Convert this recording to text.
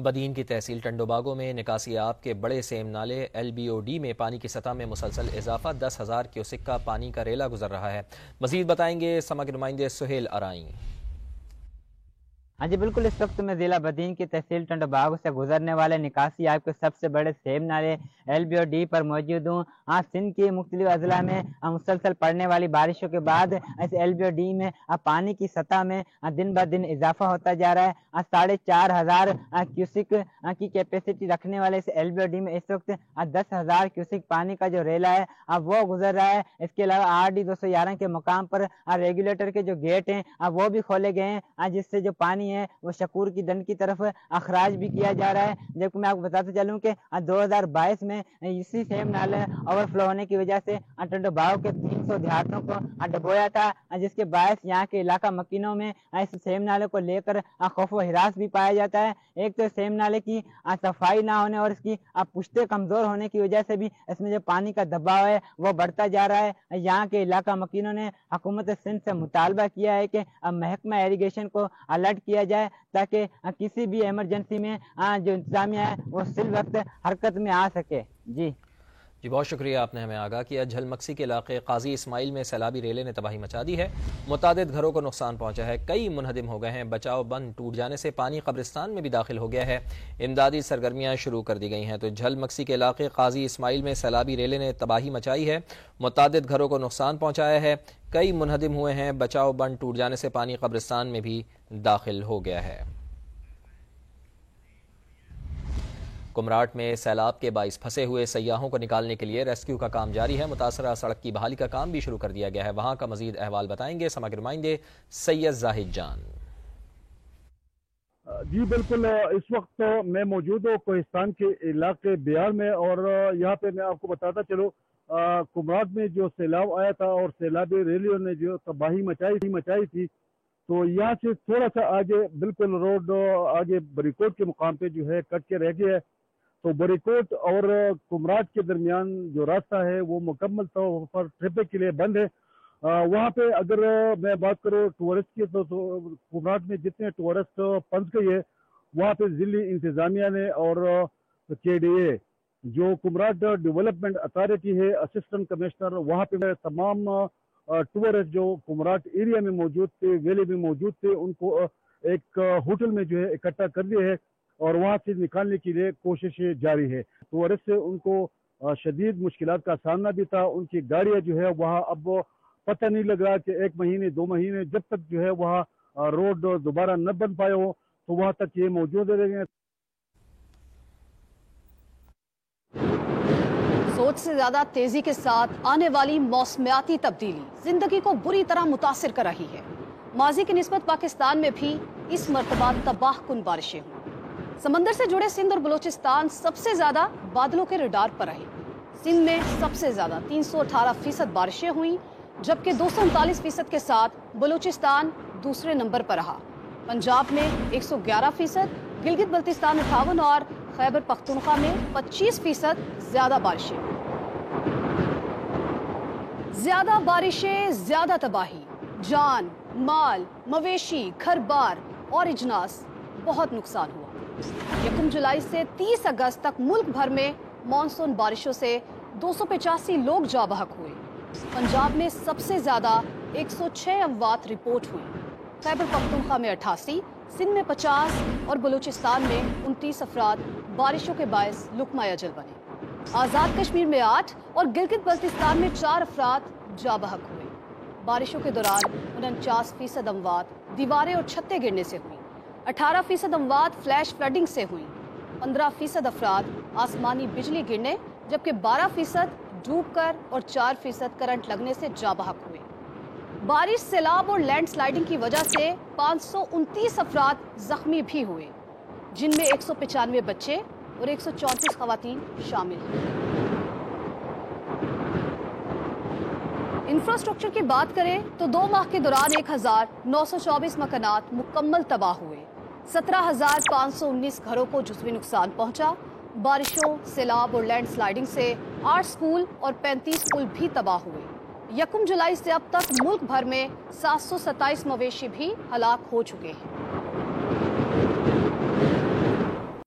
بدین کی تحصیل ٹنڈو باغوں میں نکاسی آب کے بڑے سیم نالے LBOD میں پانی کی سطح میں مسلسل اضافہ، 10,000 کیوسک کا پانی کا ریلا گزر رہا ہے۔ مزید بتائیں گے سما کے نمائندے سہیل ارائیں۔ ہاں جی بالکل، اس وقت میں ضلع بدین کی تحصیل ٹنڈو باغوں سے گزرنے والے نکاسی آب کے سب سے بڑے سیم نالے LBOD پر موجود ہوں۔ سندھ کے مختلف اضلاع میں مسلسل پڑنے والی بارشوں کے بعد اس LBOD میں پانی کی سطح میں دن بہ دن اضافہ ہوتا جا رہا ہے۔ 4,500 کیوسک کی کیپیسٹی رکھنے والے اس LBOD میں اس وقت 10,000 کیوسک پانی کا جو ریلا ہے وہ گزر رہا ہے۔ اس کے علاوہ RD 211 کے مقام پر ریگولیٹر کے جو گیٹ ہیں وہ بھی کھولے گئے ہیں، جس سے جو پانی ہے وہ شکور کی ڈنڈ کی طرف اخراج بھی کیا جا رہا ہے۔ جبکہ میں آپ کو بتاتے چلوں کہ 2022 میں اسی سیم نالے اوور فلو ہونے کی وجہ سے ٹنڈو باغ کے 300 دیہاتوں کو ڈبویا تھا، جس کے باعث یہاں کے علاقہ مکینوں میں اس سیم نالے کو لے کر خوف و ہراس بھی پایا جاتا ہے۔ ایک تو سیم نالے کی صفائی نہ ہونے اور اس کی پشتیں کمزور ہونے کی وجہ سے بھی اس میں جو پانی کا دباؤ ہے وہ بڑھتا جا رہا ہے۔ یہاں کے علاقہ مکینوں نے حکومت سندھ سے مطالبہ کیا ہے کہ محکمہ ایریگیشن کو الرٹ کیا جائے تاکہ کسی بھی ایمرجنسی میں جو انتظامیہ ہے وہ اسی وقت حرکت میں آ سکے۔ جی بہت شکریہ، آپ نے ہمیں آگاہ کیا۔ جھل مکسی کے علاقے قاضی اسماعیل میں سیلابی ریلے نے تباہی مچا دی ہے، متعدد گھروں کو نقصان پہنچا ہے، کئی منہدم ہو گئے ہیں۔ بچاؤ بند ٹوٹ جانے سے پانی قبرستان میں بھی داخل ہو گیا ہے، امدادی سرگرمیاں شروع کر دی گئی ہیں۔ تو جھل مکسی کے علاقے قاضی اسماعیل میں سیلابی ریلے نے تباہی مچائی ہے، متعدد گھروں کو نقصان پہنچایا ہے، کئی منہدم ہوئے ہیں۔ بچاؤ بند ٹوٹ جانے سے پانی قبرستان میں بھی داخل ہو گیا ہے۔ کمراٹ میں سیلاب کے باعث پھنسے ہوئے سیاحوں کو نکالنے کے لیے ریسکیو کا کام جاری ہے، متاثرہ سڑک کی بحالی کا کام بھی شروع کر دیا گیا ہے۔ وہاں کا مزید احوال بتائیں گے سما کے نمائندے سید زاہد جان۔ جی بالکل، اس وقت میں موجود ہوں کوہستان کے علاقے بیار میں، اور یہاں پہ میں آپ کو بتاتا چلو کمراٹ میں جو سیلاب آیا تھا اور سیلابی ریلیوں نے جو تباہی مچائی تھی، تو یہاں سے تھوڑا سا آگے بالکل روڈ آگے بریکوٹ کے مقام پہ جو ہے کٹ کے رہ گیا ہے۔ تو بریکوٹ اور کمراٹ کے درمیان جو راستہ ہے وہ مکمل طور پر ٹریفک کے لیے بند ہے۔ وہاں پہ اگر میں بات کروں ٹورسٹ کی تو کمراٹ میں جتنے ٹورسٹ پھنس گئی ہے، وہاں پہ ضلعی انتظامیہ نے اور KDA جو کمراٹ ڈیولپمنٹ اتھارٹی ہے، اسسٹنٹ کمشنر، وہاں پہ تمام ٹورسٹ جو کمراٹ ایریا میں موجود تھے، ویلی میں موجود تھے، ان کو ایک ہوٹل میں جو ہے اکٹھا کر دیا ہے اور وہاں سے نکالنے کے لیے کوششیں جاری ہے۔ ٹورسٹ سے ان کو شدید مشکلات کا سامنا بھی تھا، ان کی گاڑیاں جو ہے وہاں اب پتہ نہیں لگ رہا کہ 1 مہینے 2 مہینے جب تک جو ہے وہاں روڈ دوبارہ نہ بن پائے ہو تو وہاں تک یہ موجود رہیں گے۔ سوچ سے زیادہ تیزی کے ساتھ آنے والی موسمیاتی تبدیلی زندگی کو بری طرح متاثر کر رہی ہے۔ ماضی کی نسبت پاکستان میں بھی اس مرتبہ تباہ کن بارشیں ہوئیں۔ سمندر سے جڑے سندھ اور بلوچستان سب سے زیادہ بادلوں کے ریڈار پر رہے۔ سندھ میں سب سے زیادہ 318% بارشیں ہوئیں، جبکہ 239% کے ساتھ بلوچستان دوسرے نمبر پر رہا۔ پنجاب میں 111%، گلگت بلتستان 58% اور خیبر پختونخوا میں 25% زیادہ بارشیں۔ زیادہ بارشیں، زیادہ تباہی، جان، مال، مویشی، گھر بار اور اجناس، بہت نقصان ہوا۔ 1 جولائی سے 30 اگست تک ملک بھر میں مانسون بارشوں سے 285 لوگ جاں بحق ہوئے۔ پنجاب میں سب سے زیادہ 106 اموات رپورٹ ہوئی، خیبر پختونخوا میں 88، سندھ میں 50 اور بلوچستان میں 29 افراد بارشوں کے باعث لقمہ اجل بنے۔ آزاد کشمیر میں 8 اور گلگت بلتستان میں 4 افراد جاں بحق ہوئے۔ بارشوں کے دوران 49% اموات دیواریں اور چھتیں گرنے سے ہوئی، 18% اموات فلیش فلڈنگ سے ہوئی، 15% افراد آسمانی بجلی گرنے جبکہ 12% ڈوب کر اور 4% کرنٹ لگنے سے جاں بحق ہوئے۔ بارش، سیلاب اور لینڈ سلائیڈنگ کی وجہ سے 529 افراد زخمی بھی ہوئے، جن میں 195 بچے اور 134 خواتین شامل ہیں۔ انفراسٹرکچر کی بات کریں تو 2 ماہ کے دوران 1924 مکانات مکمل تباہ ہوئے، 17,519 گھروں کو جزوی نقصان پہنچا۔ بارشوں، سیلاب اور لینڈ سلائیڈنگ سے 8 سکول اور 35 پل بھی تباہ ہوئے۔ 1 جولائی سے اب تک ملک بھر میں 727 مویشی بھی ہلاک ہو چکے ہیں۔